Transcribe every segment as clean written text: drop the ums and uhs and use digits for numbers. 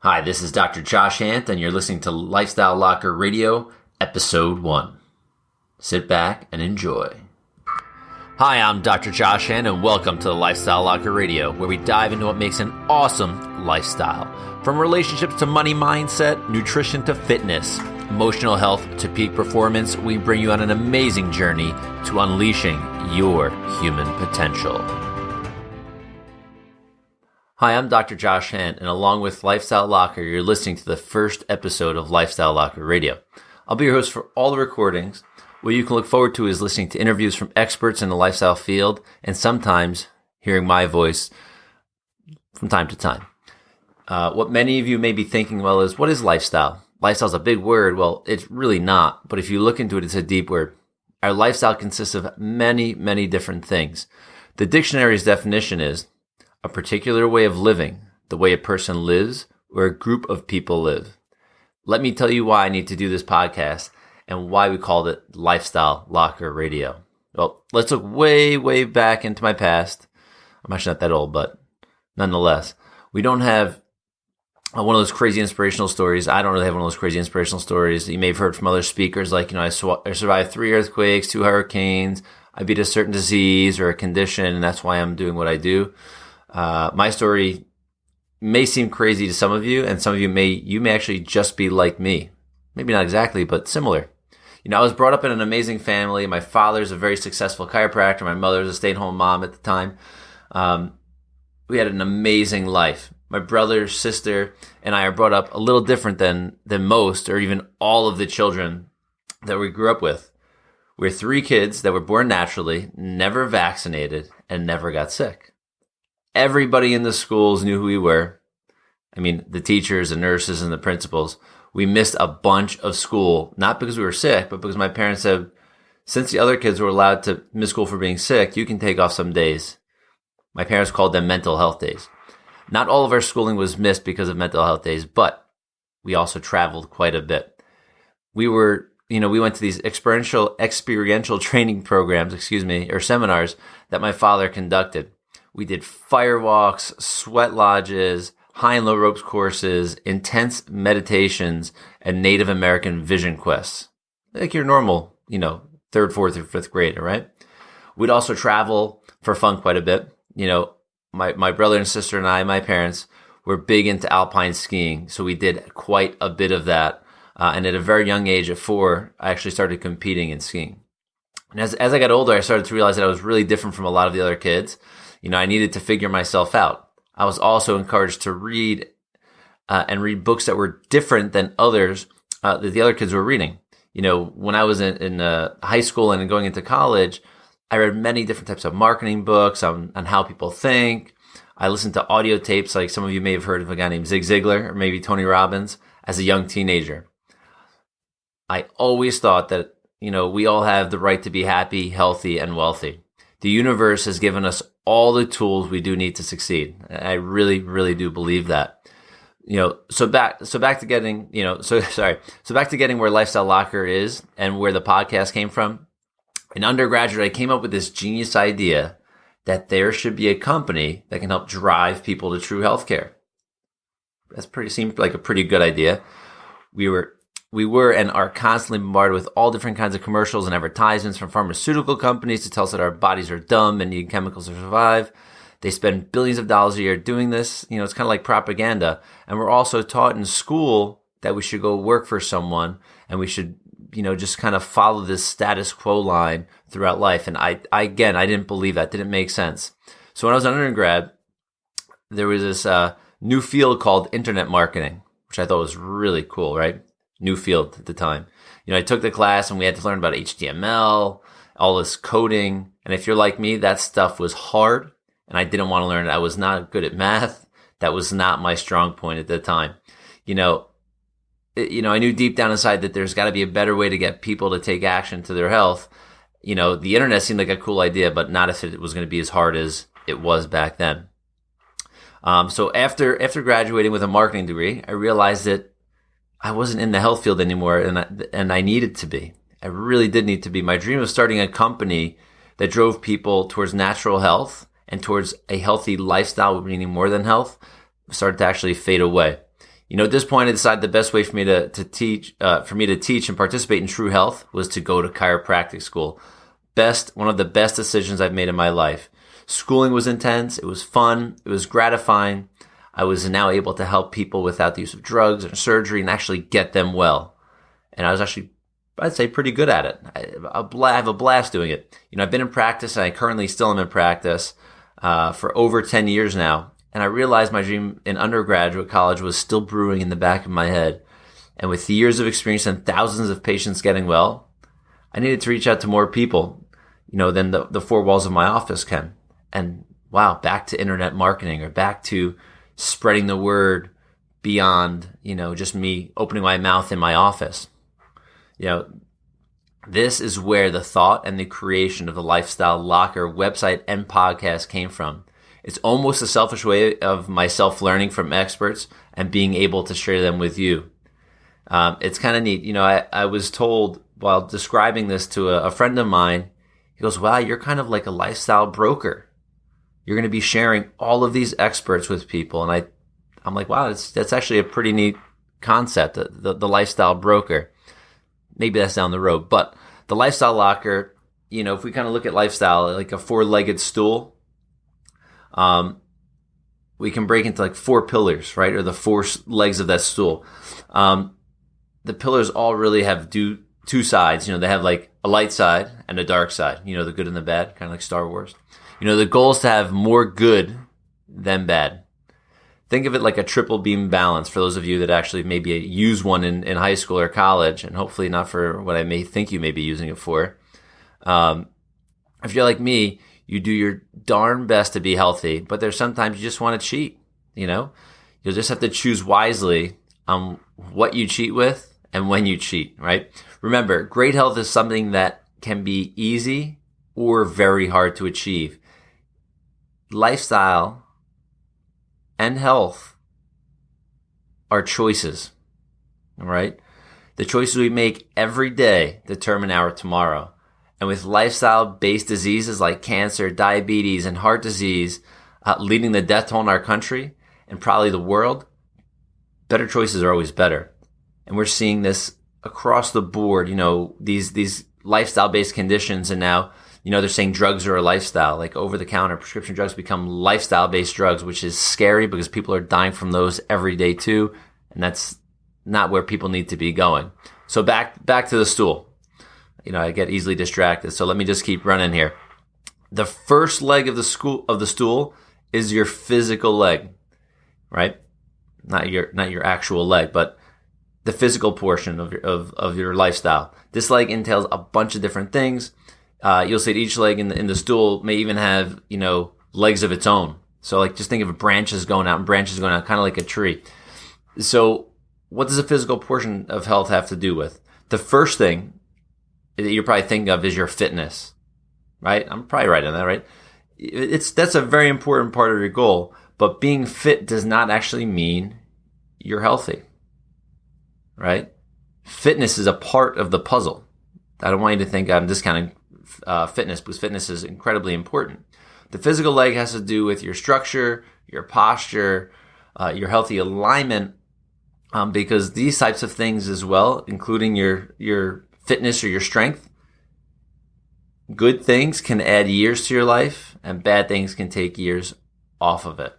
Hi, this is Dr. Josh Hant, and you're listening to Lifestyle Locker Radio, Episode 1. Sit back and enjoy. Hi, I'm Dr. Josh Hant, and welcome to the Lifestyle Locker Radio, where we dive into what makes an awesome lifestyle. From relationships to money mindset, nutrition to fitness, emotional health to peak performance, we bring you on an amazing journey to unleashing your human potential. Hi, I'm Dr. Josh Hant, and along with Lifestyle Locker, you're listening to the first episode of Lifestyle Locker Radio. I'll be your host for all the recordings. What you can look forward to is listening to interviews from experts in the lifestyle field, and sometimes hearing my voice from time to time. What many of you may be thinking, is what is lifestyle? Lifestyle is a big word. Well, it's really not, but if you look into it, it's a deep word. Our lifestyle consists of many, many different things. The dictionary's definition is a particular way of living, the way a person lives or a group of people live. Let me tell you why I need to do this podcast and why we called it Lifestyle Locker Radio. Well, let's look way, way back into my past. I'm actually not that old, but nonetheless, we don't have one of those crazy inspirational stories. I don't really have one of those crazy inspirational stories that you may have heard from other speakers, like, I survived 3 earthquakes, 2 hurricanes, I beat a certain disease or a condition, and that's why I'm doing what I do. My story may seem crazy to some of you, and some of you may actually just be like me. Maybe not exactly, but similar. I was brought up in an amazing family. My father's a very successful chiropractor. My mother's a stay-at-home mom at the time. We had an amazing life. My brother, sister, and I are brought up a little different than most, or even all of the children that we grew up with. We're 3 kids that were born naturally, never vaccinated, and never got sick. Everybody in the schools knew who we were. I mean, the teachers, the nurses, and the principals. We missed a bunch of school, not because we were sick, but because my parents said, since the other kids were allowed to miss school for being sick, you can take off some days. My parents called them mental health days. Not all of our schooling was missed because of mental health days, but we also traveled quite a bit. We went to these experiential training programs, or seminars that my father conducted. We did fire walks, sweat lodges, high and low ropes courses, intense meditations, and Native American vision quests. Like your normal, 3rd, 4th, or 5th grade, right? We'd also travel for fun quite a bit. My brother and sister and I, my parents, were big into alpine skiing, so we did quite a bit of that. And at a very young age, at 4, I actually started competing in skiing. And as I got older, I started to realize that I was really different from a lot of the other kids. I needed to figure myself out. I was also encouraged to read and read books that were different than others that the other kids were reading. When I was in high school and going into college, I read many different types of marketing books on how people think. I listened to audio tapes, like some of you may have heard of a guy named Zig Ziglar or maybe Tony Robbins as a young teenager. I always thought that, we all have the right to be happy, healthy, and wealthy. The universe has given us all the tools we do need to succeed. I really, really do believe that. So back to getting where Lifestyle Locker is and where the podcast came from. In undergraduate, I came up with this genius idea that there should be a company that can help drive people to true healthcare. Seemed like a pretty good idea. We were and are constantly bombarded with all different kinds of commercials and advertisements from pharmaceutical companies to tell us that our bodies are dumb and need chemicals to survive. They spend billions of dollars a year doing this. It's kind of like propaganda. And we're also taught in school that we should go work for someone and we should, just kind of follow this status quo line throughout life. And I didn't believe that. Didn't make sense. So when I was an undergrad, there was this new field called internet marketing, which I thought was really cool, right? New field at the time. I took the class and we had to learn about HTML, all this coding. And if you're like me, that stuff was hard and I didn't want to learn it. I was not good at math. That was not my strong point at the time. I knew deep down inside that there's got to be a better way to get people to take action to their health. The internet seemed like a cool idea, but not if it was going to be as hard as it was back then. So after graduating with a marketing degree, I realized that I wasn't in the health field anymore, and I needed to be. I really did need to be. My dream of starting a company that drove people towards natural health and towards a healthy lifestyle, meaning more than health, started to actually fade away. At this point, I decided the best way for me to teach and participate in true health was to go to chiropractic school. One of the best decisions I've made in my life. Schooling was intense. It was fun. It was gratifying. I was now able to help people without the use of drugs or surgery and actually get them well. And I was actually, I'd say, pretty good at it. I have a blast doing it. I've been in practice, and I currently still am in practice for over 10 years now. And I realized my dream in undergraduate college was still brewing in the back of my head. And with years of experience and thousands of patients getting well, I needed to reach out to more people, than the four walls of my office can. And wow, back to internet marketing, or back to spreading the word beyond, just me opening my mouth in my office. This is where the thought and the creation of the Lifestyle Locker website and podcast came from. It's almost a selfish way of myself learning from experts and being able to share them with you. It's kind of neat. I was told while describing this to a friend of mine, he goes, wow, you're kind of like a lifestyle broker. You're going to be sharing all of these experts with people. And I'm like, wow, that's actually a pretty neat concept, the lifestyle broker. Maybe that's down the road. But the Lifestyle Locker, if we kind of look at lifestyle like a four-legged stool, we can break into like four pillars, right? Or the four legs of that stool. The pillars all really have two sides. They have like a light side and a dark side, the good and the bad, kind of like Star Wars. The goal is to have more good than bad. Think of it like a triple beam balance for those of you that actually maybe use one in high school or college, and hopefully not for what I may think you may be using it for. If you're like me, you do your darn best to be healthy, but there's sometimes you just want to cheat, You'll just have to choose wisely on what you cheat with and when you cheat, right? Remember, great health is something that can be easy or very hard to achieve. Lifestyle and health are choices, all right? The choices we make every day determine our tomorrow. And with lifestyle-based diseases like cancer, diabetes, and heart disease leading the death toll in our country and probably the world, better choices are always better. And we're seeing this across the board, these lifestyle-based conditions, and now they're saying drugs are a lifestyle, like over-the-counter prescription drugs become lifestyle-based drugs, which is scary because people are dying from those every day too, and that's not where people need to be going. So back to the stool. I get easily distracted, so let me just keep running here. The first leg of the stool is your physical leg, right? Not your actual leg, but the physical portion of your lifestyle. This leg entails a bunch of different things. You'll see that each leg in the stool may even have, legs of its own. So like just think of branches going out, kind of like a tree. So what does the physical portion of health have to do with? The first thing that you're probably thinking of is your fitness, right? I'm probably right on that, right? That's a very important part of your goal, but being fit does not actually mean you're healthy, right? Fitness is a part of the puzzle. I don't want you to think I'm discounting fitness, because fitness is incredibly important. The physical leg has to do with your structure, your posture, your healthy alignment, because these types of things as well, including your fitness or your strength, good things can add years to your life, and bad things can take years off of it.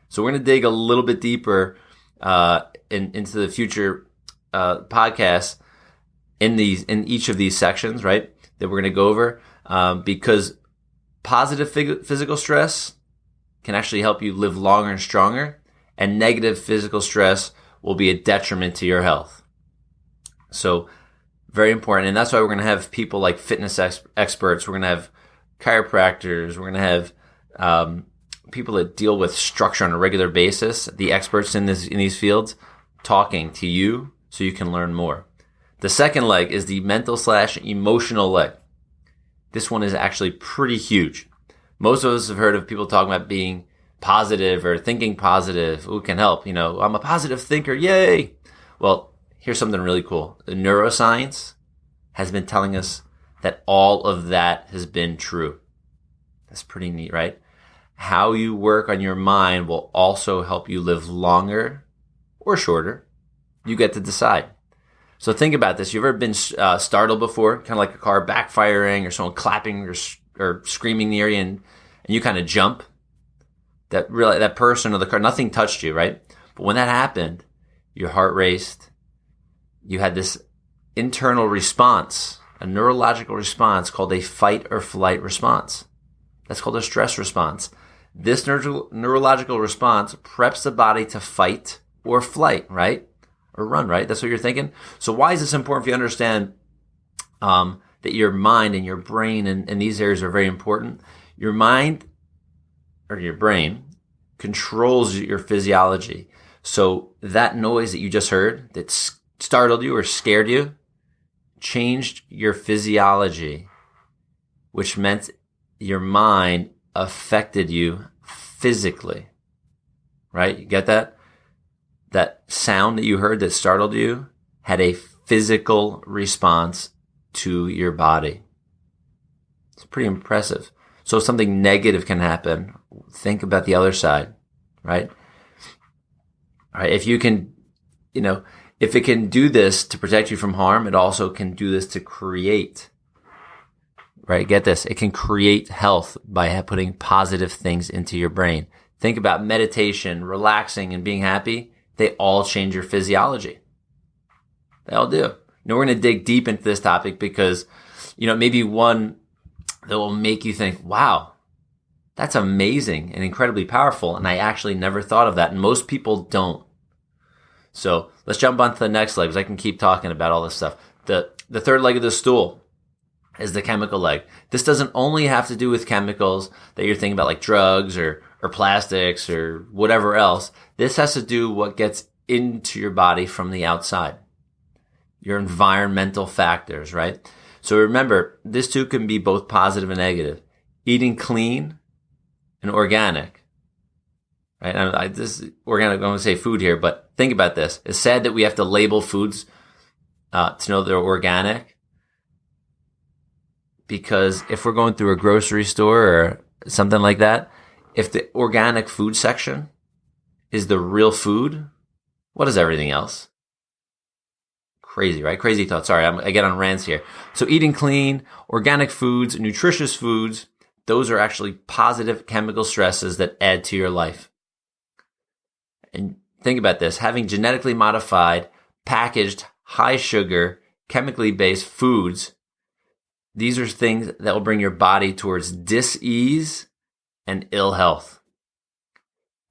So we're going to dig a little bit deeper into the future podcasts in each of these sections, right, that we're going to go over, because positive physical stress can actually help you live longer and stronger, and negative physical stress will be a detriment to your health. So very important. And that's why we're going to have people like fitness experts. We're going to have chiropractors. We're going to have people that deal with structure on a regular basis, the experts in these fields, talking to you so you can learn more. The second leg is the mental/emotional leg. This one is actually pretty huge. Most of us have heard of people talking about being positive or thinking positive. Ooh, can help. I'm a positive thinker. Yay. Well, here's something really cool. The neuroscience has been telling us that all of that has been true. That's pretty neat, right? How you work on your mind will also help you live longer or shorter. You get to decide. So think about this. You've ever been startled before, kind of like a car backfiring or someone clapping or screaming near you, and you kind of jump? That person or the car, nothing touched you, right? But when that happened, your heart raced. You had this internal response, a neurological response called a fight or flight response. That's called a stress response. This neurological response preps the body to fight or flight, right? Or run, right? That's what you're thinking. So why is this important for you to understand that your mind and your brain and these areas are very important? Your mind or your brain controls your physiology. So that noise that you just heard that startled you or scared you changed your physiology, which meant your mind affected you physically, right? You get that? That sound that you heard that startled you had a physical response to your body. It's pretty impressive. So if something negative can happen, think about the other side, right? All right. If you can, if it can do this to protect you from harm, it also can do this to create, right? Get this. It can create health by putting positive things into your brain. Think about meditation, relaxing, and being happy. They all change your physiology. They all do. We're going to dig deep into this topic because, maybe one that will make you think, wow, that's amazing and incredibly powerful. And I actually never thought of that. And most people don't. So let's jump on to the next leg because I can keep talking about all this stuff. The third leg of the stool is the chemical leg. This doesn't only have to do with chemicals that you're thinking about like drugs or plastics or whatever else. This has to do what gets into your body from the outside. Your environmental factors, right? So remember, this too can be both positive and negative. Eating clean and organic, right? This is organic, I'm going to say food here, but think about this. It's sad that we have to label foods to know they're organic, because if we're going through a grocery store or something like that, if the organic food section is the real food, what is everything else? Crazy, right? Crazy thoughts. Sorry, I get on rants here. So eating clean, organic foods, nutritious foods, those are actually positive chemical stresses that add to your life. And think about this. Having genetically modified, packaged, high sugar, chemically based foods, these are things that will bring your body towards dis-ease and ill health.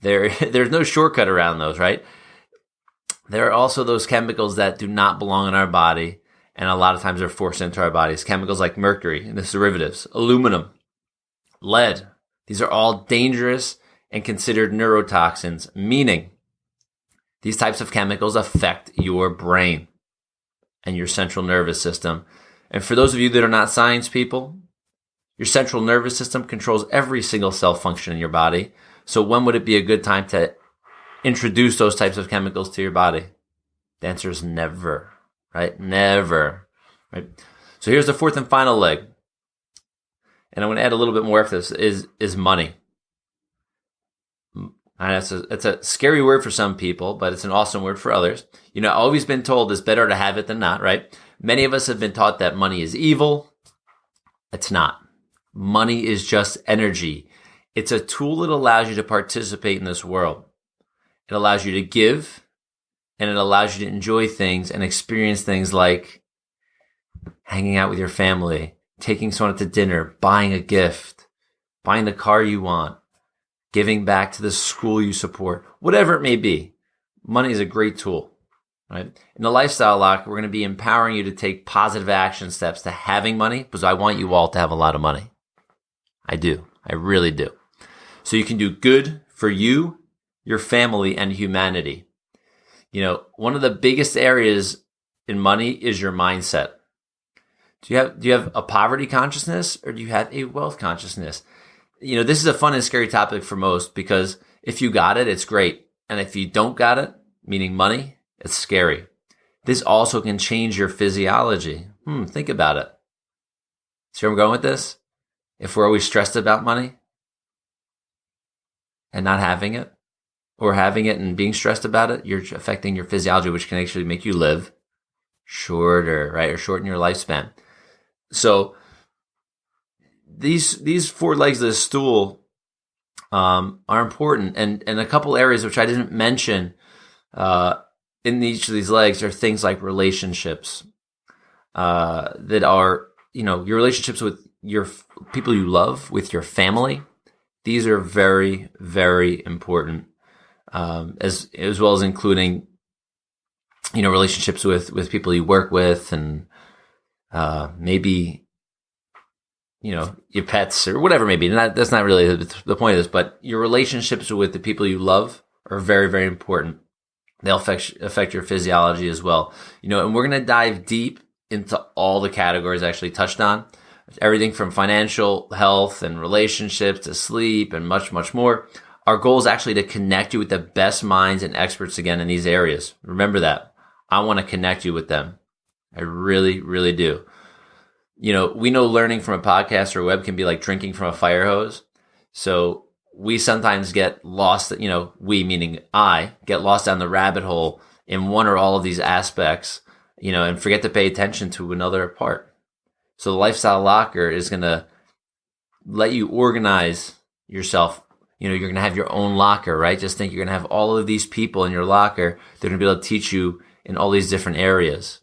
There's no shortcut around those, right? There are also those chemicals that do not belong in our body, and a lot of times they're forced into our bodies. Chemicals like mercury and its derivatives, aluminum, lead. These are all dangerous and considered neurotoxins, meaning these types of chemicals affect your brain and your central nervous system. And for those of you that are not science people, your central nervous system controls every single cell function in your body. So when would it be a good time to introduce those types of chemicals to your body? The answer is never, right? Never, right? So here's the fourth and final leg. And I'm going to add a little bit more after this, is money. And it's a scary word for some people, but it's an awesome word for others. I've always been told it's better to have it than not, right? Many of us have been taught that money is evil. It's not. Money is just energy. It's a tool that allows you to participate in this world. It allows you to give, and it allows you to enjoy things and experience things like hanging out with your family, taking someone to dinner, buying a gift, buying the car you want, giving back to the school you support, whatever it may be. Money is a great tool, right? In the Lifestyle Lock, we're going to be empowering you to take positive action steps to having money, because I want you all to have a lot of money. I do. I really do. So you can do good for you, your family, and humanity. One of the biggest areas in money is your mindset. Do you have a poverty consciousness, or do you have a wealth consciousness? This is a fun and scary topic for most, because if you got it, it's great. And if you don't got it, meaning money, it's scary. This also can change your physiology. Think about it. See where I'm going with this? If we're always stressed about money and not having it, or having it and being stressed about it, you're affecting your physiology, which can actually make you live shorter, right? Or shorten your lifespan. So these four legs of the stool are important. And a couple areas which I didn't mention in each of these legs are things like relationships that are, your relationships with your people you love, with your family. These are very, very important, as well as including, relationships with people you work with, and maybe, your pets or whatever. Maybe that's not really the point of this, but your relationships with the people you love are very, very important. They'll affect your physiology as well. And we're going to dive deep into all the categories I actually touched on. Everything from financial health and relationships to sleep and much, much more. Our goal is actually to connect you with the best minds and experts again in these areas. Remember that. I want to connect you with them. I really, really do. We know learning from a podcast or a web can be like drinking from a fire hose. So we sometimes get lost, we meaning I, get lost down the rabbit hole in one or all of these aspects, and forget to pay attention to another part. So the Lifestyle Locker is going to let you organize yourself. You're going to have your own locker, right? Just think you're going to have all of these people in your locker. They're going to be able to teach you in all these different areas.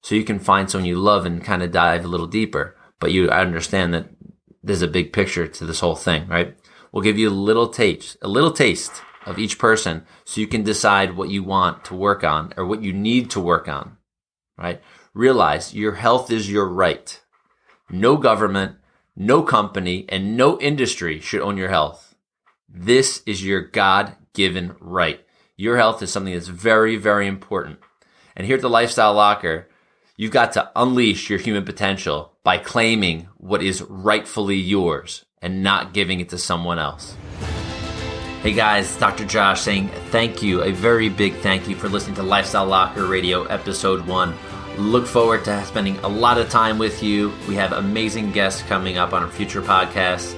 So you can find someone you love and kind of dive a little deeper. But I understand that there's a big picture to this whole thing, right? We'll give you a little taste of each person so you can decide what you want to work on or what you need to work on, right? Realize your health is your right. No government, no company, and no industry should own your health. This is your God-given right. Your health is something that's very, very important. And here at the Lifestyle Locker, you've got to unleash your human potential by claiming what is rightfully yours and not giving it to someone else. Hey guys, Dr. Josh saying thank you, a very big thank you for listening to Lifestyle Locker Radio Episode 1. Look forward to spending a lot of time with you. We have amazing guests coming up on our future podcasts.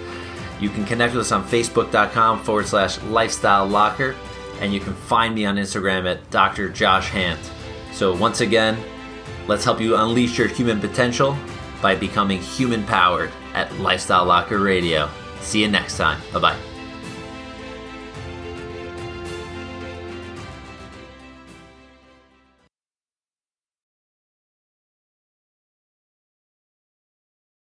You can connect with us on Facebook.com/Lifestyle Locker, and you can find me on Instagram at Dr. Josh Hant. So once again, let's help you unleash your human potential by becoming human-powered at Lifestyle Locker Radio. See you next time. Bye-bye.